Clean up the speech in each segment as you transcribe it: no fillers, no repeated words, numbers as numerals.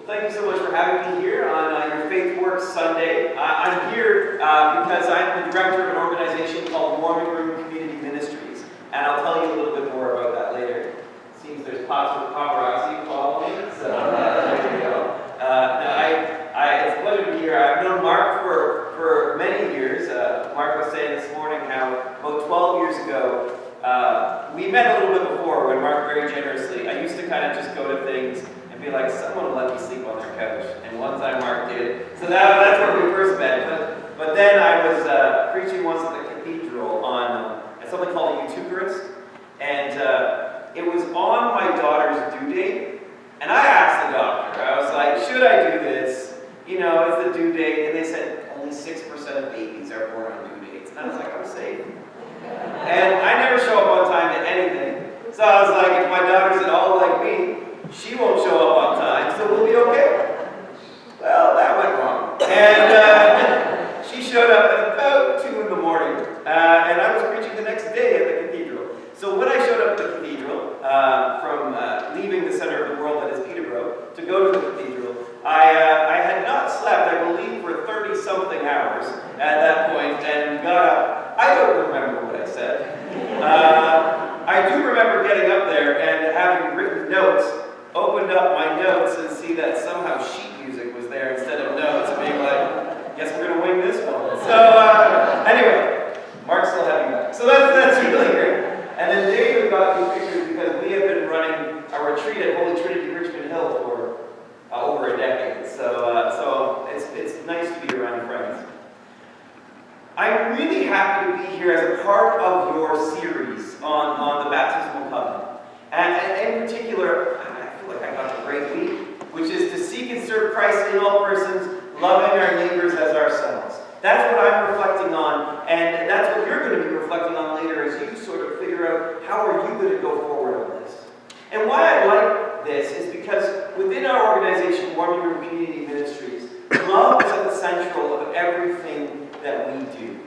Thank you so much for having me here on your Faithworks Sunday. I'm here because I'm the director of an organization called Warming Room Community Ministries, and I'll tell you a little bit more about that later. Seems there's positive paparazzi following, so there you go. It's a pleasure to be here. I've known Mark for many years. Mark was saying this morning how about 12 years ago, we met a little bit before when Mark very generously, I used to kind of just go to things and be like, someone will let me sleep on their couch. And one time Mark did. So that's where we first met. But then I was preaching once at the cathedral on something called a Eucharist. And it was on my daughter's due date. And I asked the doctor, I was like, should I do this? You know, it's the due date. And they said only 6% of babies are born on due dates. And I was like, I'm safe. And I never show up on time to anything. So I was like, if my daughter's at all like me, she won't show up on time, so we'll be okay. Well, that went wrong. And she showed up at about 2 in the morning, and I was preaching the next day at the cathedral. So when I showed up at the cathedral, from leaving the center of the world that is Peterborough, to go to the cathedral, I had not slept, I believe, for 30-something hours at that point, and got up. I don't remember what I said. I do remember getting up there and having written notes, opened up my notes and see that somehow sheet music was there instead of notes, and being like, guess we're going to wing this one. So anyway, Mark's still having that. So that's really great. And then David got these pictures because we have been running a retreat at Holy Trinity Richmond Hill for over a decade. So it's nice to be around friends. I'm really happy to be here as a part of your series on the baptismal covenant. And in particular, I feel like I got a great week, which is to seek and serve Christ in all persons, loving our neighbors as ourselves. That's what I'm reflecting on, and that's what you're going to be reflecting on later as you sort of figure out how are you going to go forward on this. And why I like this is because within our organization, Warming Room Community Ministries, love is at the central of everything that we do.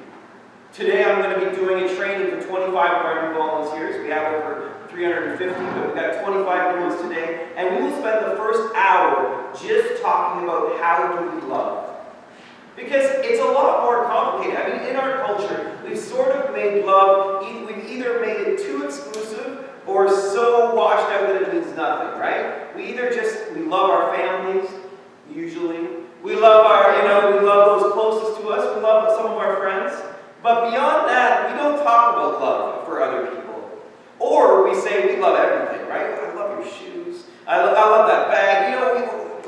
Today I'm going to be doing a training for 25 of our new volunteers. We have over 350, but we've got 25 new ones today. And we will spend the first hour just talking about how do we love. Because it's a lot more complicated. I mean, in our culture, we've sort of made love, we've either made it too exclusive or so washed out that it means nothing, right? We love our families, usually. We love we love those closest to us. We love some of our friends. But beyond that, we don't talk about love for other people. Or we say we love everything, right? I love your shoes. I love that bag.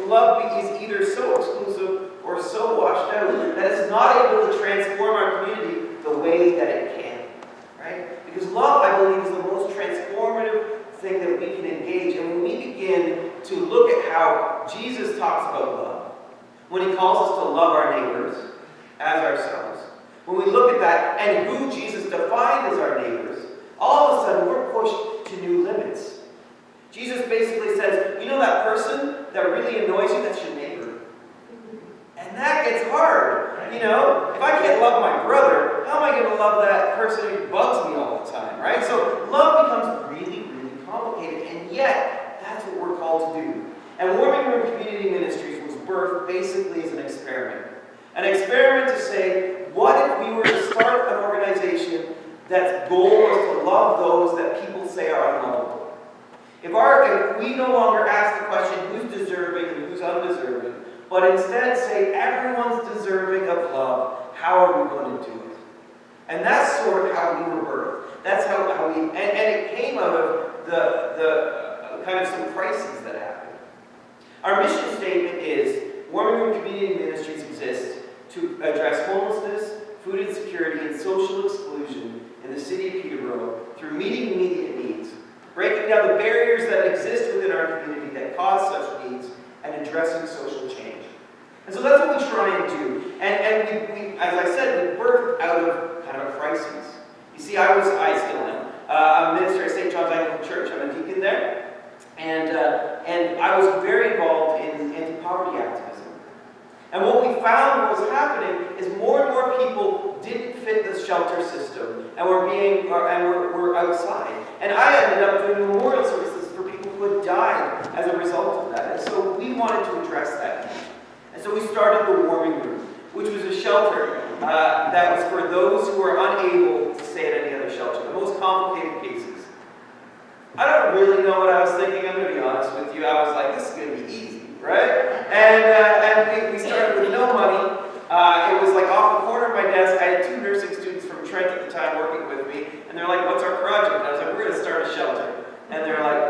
Love is either so exclusive or so washed out that it's not able to transform our community the way that it can, right? Because love, I believe, is the most transformative thing that we can engage. And when we begin to look at how Jesus talks about love, when he calls us to love our neighbors as ourselves, when we look at that and who Jesus defined as our neighbors, all of a sudden we're pushed to new limits. Jesus basically says, you know that person that really annoys you, that's your neighbor. And that gets hard. If I can't love my brother, how am I going to love that person who bugs me all the time, right? So love becomes really, really complicated, and yet that's what we're called to do. And Warming Room Community Ministries was birthed basically as an experiment. An experiment to say, what if we were to start an organization that's goal is to love those that people say are unlovable? If we no longer ask the question, who's deserving and who's undeserving, but instead say, everyone's deserving of love, how are we going to do it? And that's sort of how we were birthed. That's how we, and it came out of the kind of some crises that happened. Our mission statement is, Warming Room Community Ministries exists to address homelessness, food insecurity, and social exclusion in the city of Peterborough through meeting immediate needs, breaking down the barriers that exist within our community that cause such needs, and addressing social change. And so that's what we try and do. And we as I said, we birthed out of kind of a crisis. You see, I still am, a minister at St. John's Anglican Church. I'm a deacon there. And I was very involved in anti-poverty activism. And what we found was happening is more and more people didn't fit the shelter system and were outside. And I ended up doing memorial services for people who had died as a result of that. And so we wanted to address that need. And so we started the warming room, which was a shelter that was for those who were unable to stay at any other shelter, the most complicated cases. I don't really know what I was thinking, I'm going to be honest with you. I was like, this is going to be easy, right? And we started with no money. It was like off the corner of my desk. I had 2 nursing students from Trent at the time working with me, and they're like, what's our project? And I was like, we're going to start a shelter. And they're like,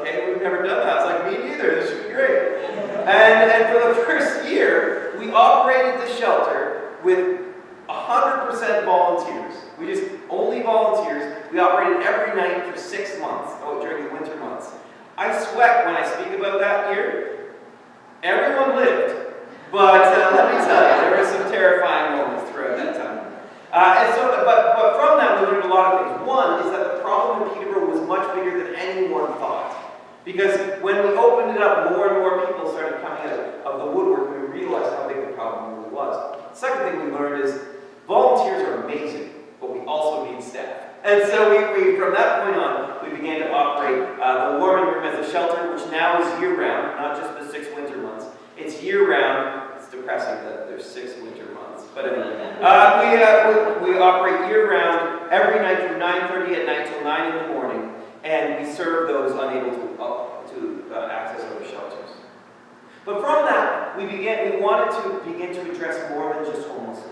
okay, we've never done that. I was like, me neither, this should be great. And for the first year, we operated the shelter with 100% volunteers. We just only volunteers. We operated every night for 6 months, during the winter months. I sweat when I speak about that year. Everyone lived, but let me tell you, there were some terrifying moments throughout that time. But from that, we learned a lot of things. One is that the problem in Peterborough was much bigger than anyone thought. Because when we opened it up, more and more people started coming out of the woodwork, and we realized how big the problem really was. The second thing we learned is volunteers are amazing, but we also need staff. And so we from that point on, we began to operate the warming room as a shelter, which now is year-round, not just the 6 winter months. It's year-round. It's depressing that there's 6 winter months. But anyway, we operate year-round, every night from 9:30 at night till 9 in the morning, and we serve those unable to access other shelters. But from that, we wanted to begin to address more than just homelessness.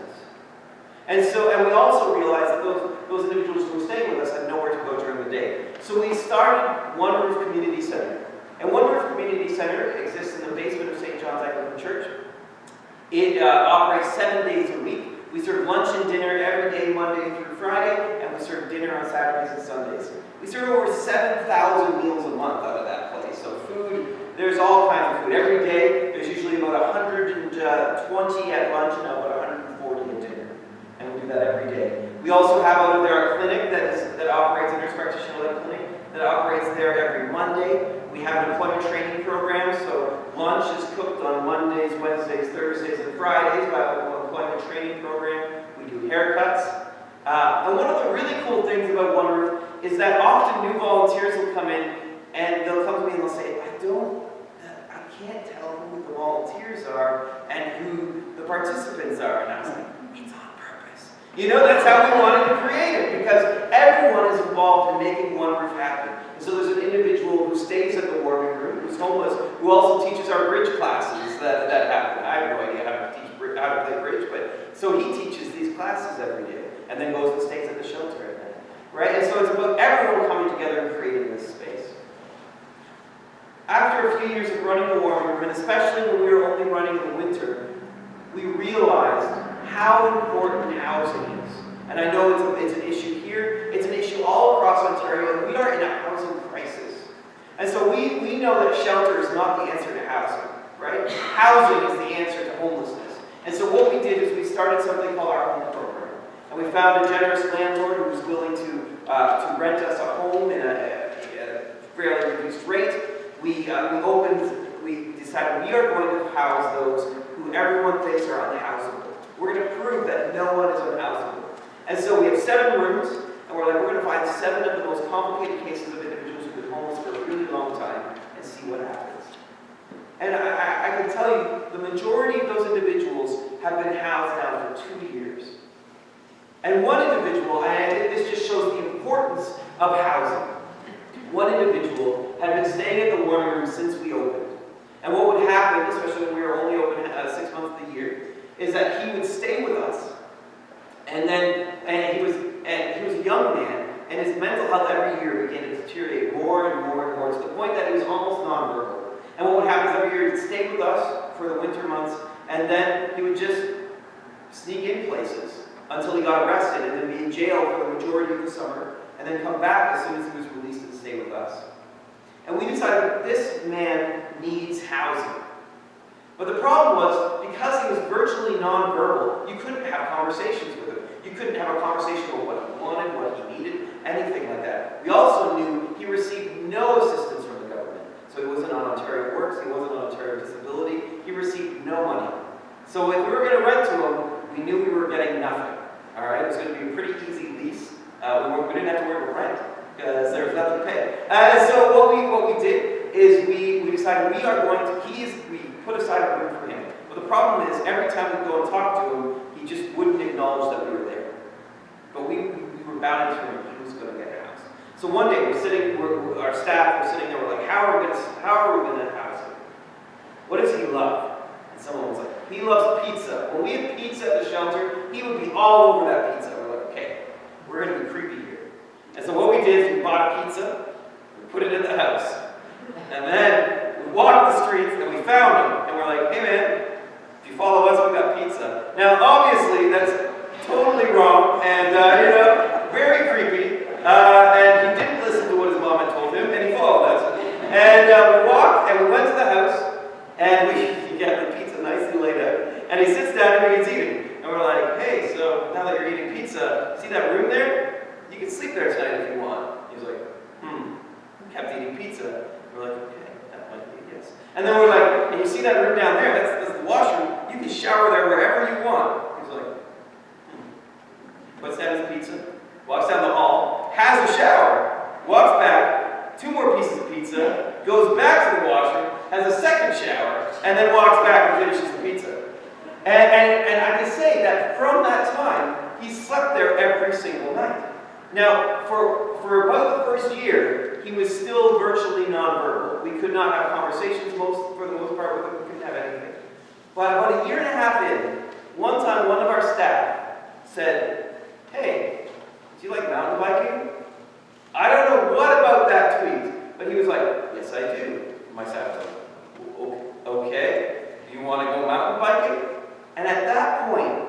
And we also realized that those individuals who were staying with us had nowhere to go during the day. So we started One Roof Community Center. And One Roof Community Center exists in the basement of St. John's Anglican Church. It operates 7 days a week. We serve lunch and dinner every day, Monday through Friday, and we serve dinner on Saturdays and Sundays. We serve over 7,000 meals a month out of that place. So food, there's all kinds of food. Every day, there's usually about 120 at lunch and about 140 at dinner. And we do that every day. We also have out of there a clinic that operates, a nurse practitioner-led clinic, that operates there every Monday. We have an employment training program, so lunch is cooked on Mondays, Wednesdays, Thursdays, and Fridays. We have an employment training program. We do haircuts. And one of the really cool things about One Roof is that often new volunteers will come in and they'll come to me and they'll say, I can't tell who the volunteers are and who the participants are. And I was like, it's on purpose. You know, that's how we wanted to create it, because everyone is involved in making One Roof happen. And so there's an individual who stays at the warming room, who's homeless, who also teaches our bridge classes that happen. I have no idea how to play bridge, but so he teaches these classes every day, and then goes and stays at the shelter at night. Right? And so it's about everyone coming together and creating this space. After a few years of running the warming room, and especially when we were only running in the winter, we realized how important housing is. And I know it's an issue here, it's an issue all across Ontario, and we are in a housing crisis. And so we know that shelter is not the answer to housing, right? Housing is the answer to homelessness. And so what we did is we started something called our home program. And we found a generous landlord who was willing to rent us a home at a fairly reduced rate. We decided we are going to house those who everyone thinks are unhousable. We're going to prove that no one is unhousable. And so we have 7 rooms, and we're going to find 7 of the most complicated cases of individuals who've been homeless for a really long time and see what happens. And I can tell you, the majority of those individuals have been housed now for 2 years. And one individual, and this just shows the importance of housing, one individual had been staying at the warming room since we opened. And what would happen, especially when we were only open 6 months of the year, is that he would stay with us. And he was a young man, and his mental health every year began to deteriorate more and more and more, to the point that he was almost nonverbal. And what would happen is every year he'd stay with us for the winter months, and then he would just sneak in places until he got arrested, and then be in jail for the majority of the summer, and then come back as soon as he was released and stay with us. And we decided this man needs housing. But the problem was, because he was virtually nonverbal, you couldn't have conversations with him. You couldn't have a conversation about what he wanted, what he needed, anything like that. We also knew he received no assistance from the government. So he wasn't on Ontario Works, he wasn't on Ontario Disability, he received no money. So if we were going to rent to him, we knew we were getting nothing. All right, it was going to be a pretty easy lease. We didn't have to worry about rent, because there was nothing to pay. So what we did is we decided we are going to, put aside a room for him. But the problem is, every time we go and talk to him, he just wouldn't acknowledge that we were there. But we were bound into him. He was going to get a house. So one day, our staff were sitting there, we're like, how are we going to house him? What does he love? And someone was like, he loves pizza. When we had pizza at the shelter, he would be all over that pizza. We're like, okay, we're going to be creepy here. And so what we did is we bought a pizza, we put it in the house, and then we walked the streets and we found him. And we're like, hey man, if you follow us, we got pizza. Now obviously that's totally wrong and very creepy. And he didn't listen to what his mom had told him, and he followed us. And we walked and we went to the house, and we get the pizza nicely laid out. And he sits down and he's eating. And we're like, hey, so now that you're eating pizza, see that room there? You can sleep there tonight if you want. He was like, kept eating pizza. We're like, okay, that might be a yes. And then we're like, and you see that room down there? That's the washroom. You can shower there wherever you want. He's like, puts down his pizza, walks down the hall, has a shower, walks back, 2 more pieces of pizza, goes back to the washroom, has a second shower, and then walks back and finishes the pizza. And I can say that from that time, he slept there every single night. Now, for about the first year, he was still virtually nonverbal. We could not have conversations for the most part with him. We couldn't have anything. But about a year and a half in, one time one of our staff said, hey, do you like mountain biking? I don't know what about that tweet, but he was like, yes, I do. My staff was like, okay, do you want to go mountain biking? And at that point,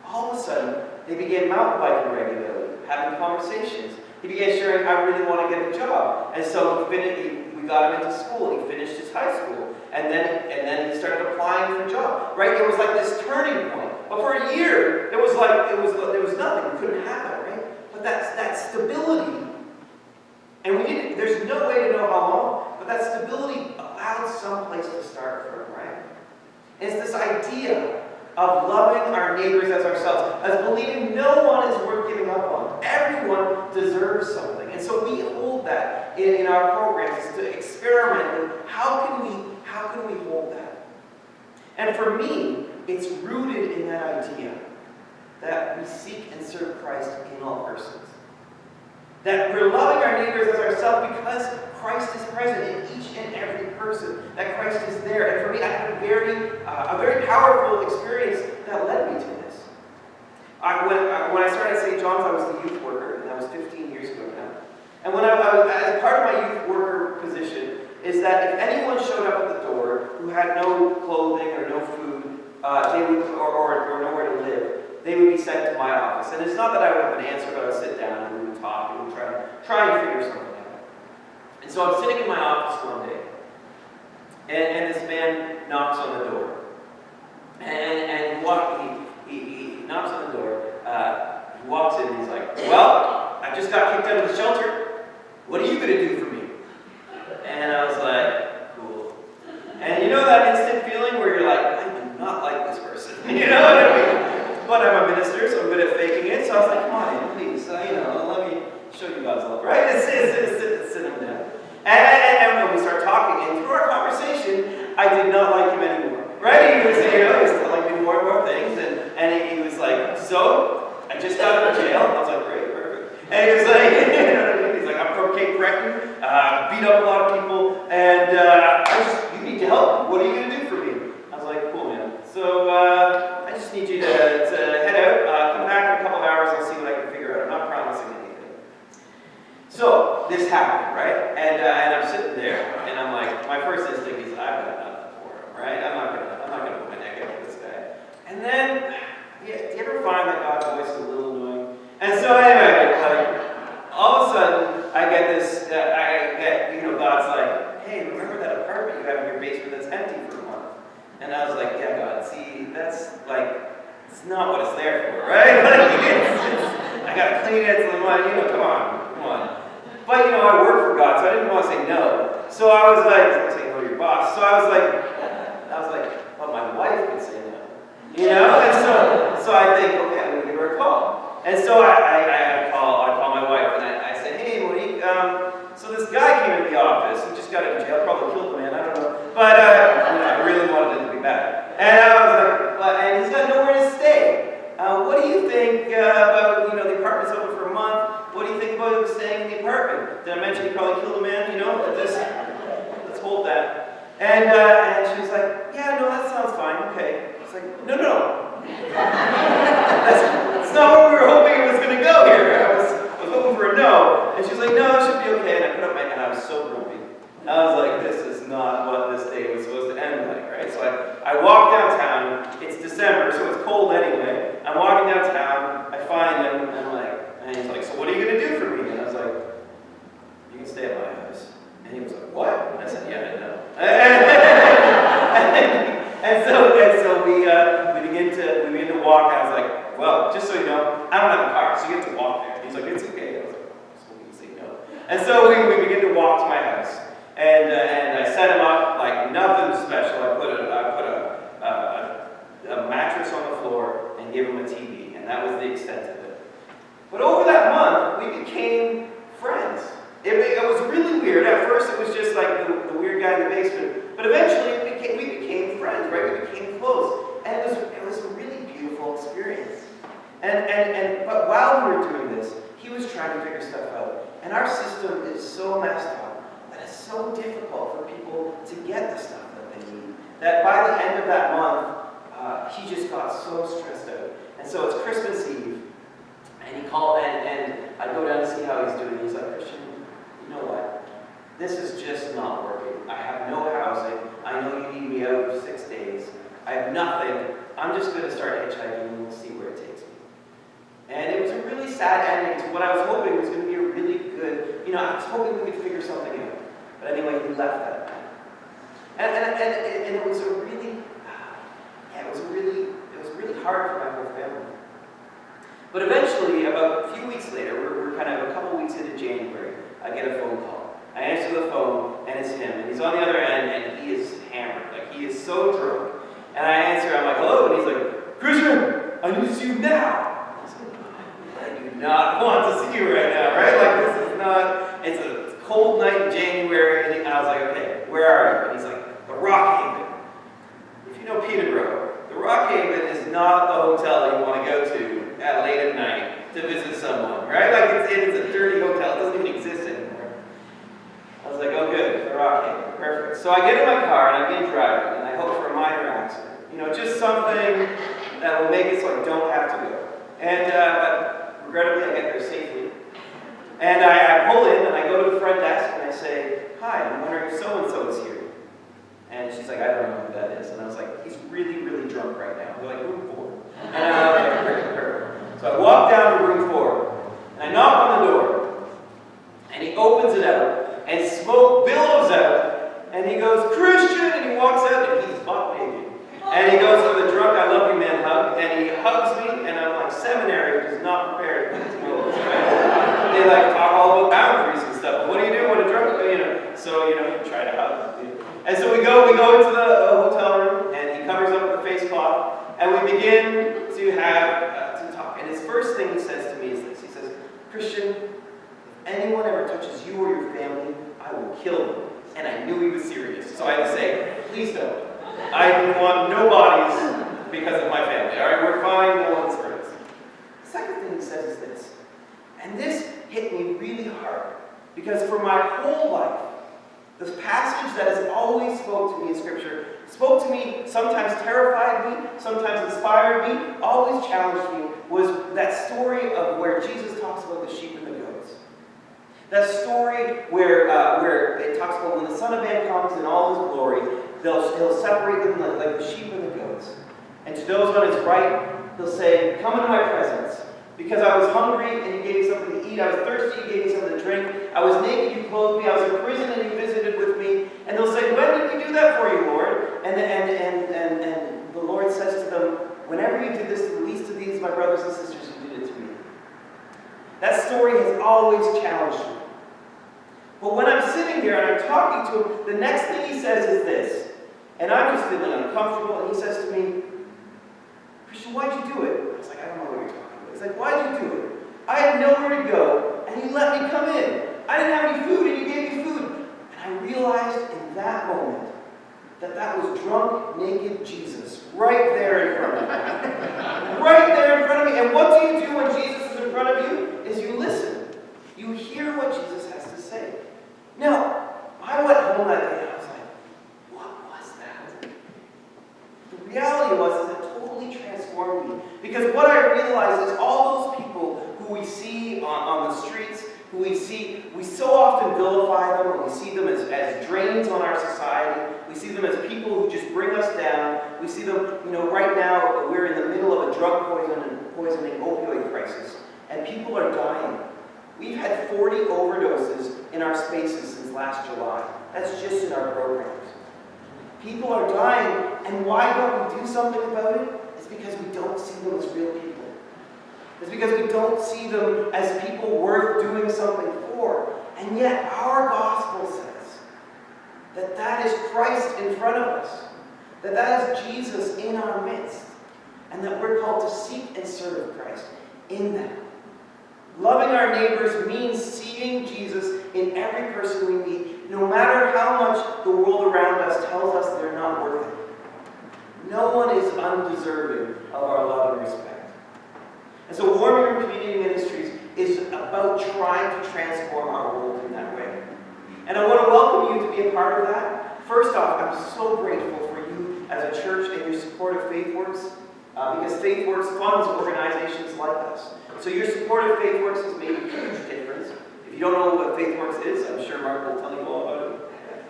all of a sudden, they began mountain biking regularly, having conversations. He began sharing, I really want to get a job. And so we got him into school. He finished his high school. And then he started applying for jobs. Right? It was like this turning point. But for a year, there was nothing. We couldn't have it, right? But that stability, and there's no way to know how long, but that stability allowed some place to start from, right? It's this idea of loving our neighbors as ourselves, as believing no one is worth giving up on. Everyone deserves something. And so we hold that in our programs to experiment with how can we hold that? And for me, it's rooted in that idea that we seek and serve Christ in all persons. That we're loving our neighbors as ourselves because Christ is present in each and every person. That Christ is there. And for me, I had a very powerful experience that led me to this. When I started at St. John's, I was the youth worker, and that was 15 years ago now. And when I was, as part of my youth worker position, is that if anyone showed up at the door who had no clothing or no food, or nowhere to live, they would be sent to my office. And it's not that I would have an answer, but I would sit down and we would talk and we would try and figure something out. And so I'm sitting in my office one day, and this man knocks on the door. And he knocks on the door, he walks in and he's like, well, I just got kicked out of the shelter. What are you going to do for me? And I was like, cool. And you know that instant feeling where you're like, I do not like this person. You know what I mean? But I'm a minister, so I'm good at faking it. So I was like, come on, please, let me show you God's love, right? Sit him down. And when we start talking, and through our conversation, I did not like him anymore, right? He was telling me more and more things, and he was like, so, I just got out of jail. I was like, great, perfect. And he was like, he's like, I'm from Cape Breton, beat up a lot of people, and you need to help. What are you going to do for me? I was like, cool, man. So, I just need you to head out, come back in a couple of hours, I'll see what I can figure out. I'm not promising anything. So, this happened, right? And I'm sitting there, and I'm like, my first instinct is, I've got nothing for him, right? I'm not gonna put my neck out for this guy. And then, do you ever find that God's voice is a little annoying? And so anyway, all of a sudden, I get God's like, hey, remember that apartment you have in your basement that's empty for a month? And I was like, yeah, God, see, that's like, it's not what it's there for, right? I gotta clean it, come on. But, I work for God, so I didn't want to say no. So I was like, I was saying no to your boss. So I was like, well, my wife could say no. And so I think, okay, I'm gonna give her a call. And so I call my wife, and I said, hey, Monique, so this guy came into the office, he just got out of jail, probably killed the man, I don't know. But I really wanted to and she was like, yeah, no, that sounds fine, okay. I was like, no. That's not where we were hoping it was going to go here. I was hoping for a no. And she's like, no, it should be okay. And I put up my hand, and I was so grumpy. I was like, this is not what this day was supposed to end like, right? So I walk downtown. It's December, so it's cold anyway. I'm walking downtown. I find him, and I'm like, and he's like, so what are you going to do for me? And I was like, you can stay at my house. And he was like, what? And I said, yeah, I know. and so we begin to walk. And I was like, well, just so you know, I don't have a car, so you have to walk there. And he's like, it's okay. I was like, so we can say no. And so we begin to walk to my house. And I set him up like nothing special. I put a mattress on the floor and gave him a TV, and that was the extent of it. But over that month, we became friends. It was really weird. At first, it was just like the weird guy in the basement. But eventually, we became friends, right? We became close, and it was a really beautiful experience. But while we were doing this, he was trying to figure stuff out, and our system is so messed up. It's so difficult for people to get the stuff that they need, that by the end of that month, he just got so stressed out. And so it's Christmas Eve, and he called, and I go down to see how he's doing. He's like, Christian, you know what? This is just not working. I have no housing. I know you need me out for 6 days. I have nothing. I'm just going to start hitchhiking, and we'll see where it takes me. And it was a really sad ending to what I was hoping was going to be a really good, I was hoping we could figure something out. But anyway, he left that night. And it was really hard for my whole family. But eventually, about a few weeks later, we're kind of a couple weeks into January, I get a phone call. I answer the phone, and it's him. And he's on the other end, and he is hammered. Like, he is so drunk. And I answer, I'm like, hello? And he's like, Christian, I need to see you now. I do not want to see you right now, right? Like, this is not, it's a cold night in January, and I was like, okay, where are you? And he's like, the Rock Haven. If you know Peterborough, the Rock Haven is not the hotel you want to go to late at night to visit someone, right? Like, it's a dirty hotel. It doesn't even exist anymore. I was like, oh good, the Rock Haven, perfect. So I get in my car, and I begin driving, and I hope for a minor accident. Just something that will make it so I don't have to go. And, but regrettably, I get there safely. And I pull in, and I go to the front desk, and I say, hi, I'm wondering if so-and-so is here. And she's like, I don't know who that is. And I was like, he's really, really drunk right now. They're like, room 4. And I was like, perfect. So I walk down to room 4, and I knock on the door, and he opens it out, and smoke billows out, and he goes, Christian, and he walks out, and he's butt naked. And he goes for the drunk, I love you man hug, and he hugs me, and I'm like, seminary, which is not prepared to go. They like talk all about boundaries and stuff. What do you do when a drunk, So, you try to hug. And so we go into the hotel room, and he covers up with a face cloth, and we begin to have, to talk. And his first thing he says to me is this. He says, Christian, if anyone ever touches you or your family, I will kill them. And I knew he was serious. So I had to say, please don't. I want no bodies because of my family. All right, we're fine, no one's hurt us. The second thing he says is this, and this hit me really hard, because for my whole life, this passage that has always spoke to me in Scripture, spoke to me, sometimes terrified me, sometimes inspired me, always challenged me, was that story of where Jesus talks about the sheep and the goats. That story where it talks about when the Son of Man comes in all his glory, he'll separate them like the sheep and the goats. And to those on his right, he'll say, come into my presence. Because I was hungry and you gave me something to eat. I was thirsty, you gave me something to drink. I was naked, you clothed me. I was in prison and you visited with me. And they'll say, when did we do that for you, Lord? And the Lord says to them, whenever you did this to the least of these, my brothers and sisters, you did it to me. That story has always challenged me. But when I'm sitting here and I'm talking to him, the next thing he says is this. And I'm just feeling uncomfortable, and he says to me, Christian, why'd you do it? I was like, I don't know what you're talking about. He's like, why'd you do it? I had nowhere to go, and you let me come in. I didn't have any food, and you gave me food. And I realized in that moment that was drunk, naked Jesus right there in front of me. Right there in front of me. And what do you do when Jesus is in front of you? Is you listen. You hear what Jesus has to say. Now, I went home that day and I was like, what was that? Because what I realize is all those people who we see on the streets, who we so often vilify them, and we see them as drains on our society. We see them as people who just bring us down. We see them, right now we're in the middle of a drug poisoning opioid crisis, and people are dying. We've had 40 overdoses in our spaces since last July. That's just in our programs. People are dying, and why don't we do something about it? It's because we don't see them as real people. It's because we don't see them as people worth doing something for. And yet our gospel says that that is Christ in front of us, that that is Jesus in our midst, and that we're called to seek and serve Christ in that. Loving our neighbors means seeing Jesus in every person we meet, no matter how much the world around us tells us they're not worth it. No one is undeserving of our love and respect. And so Warming Room Community Ministries is about trying to transform our world in that way. And I want to welcome you to be a part of that. First off, I'm so grateful for you as a church and your support of Faithworks, because Faithworks funds organizations like us. So your support of Faithworks has made a huge difference. If you don't know what Faithworks is, I'm sure Mark will tell you all about it.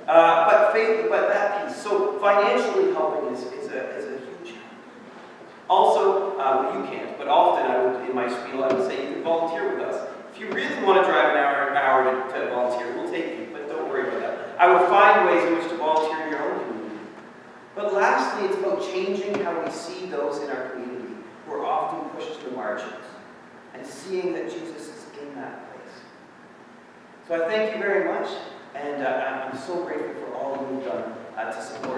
But that piece, so financially helping is a huge help. Also, you can't, but often in my spiel I would say you can volunteer with us. If you really want to drive an hour to volunteer, we'll take you, but don't worry about that. I would find ways in which to volunteer in your own community. But lastly, it's about changing how we see those in our community who are often pushed to the margins, and seeing that Jesus is in that place. So I thank you very much, and I'm so grateful for all you've done to support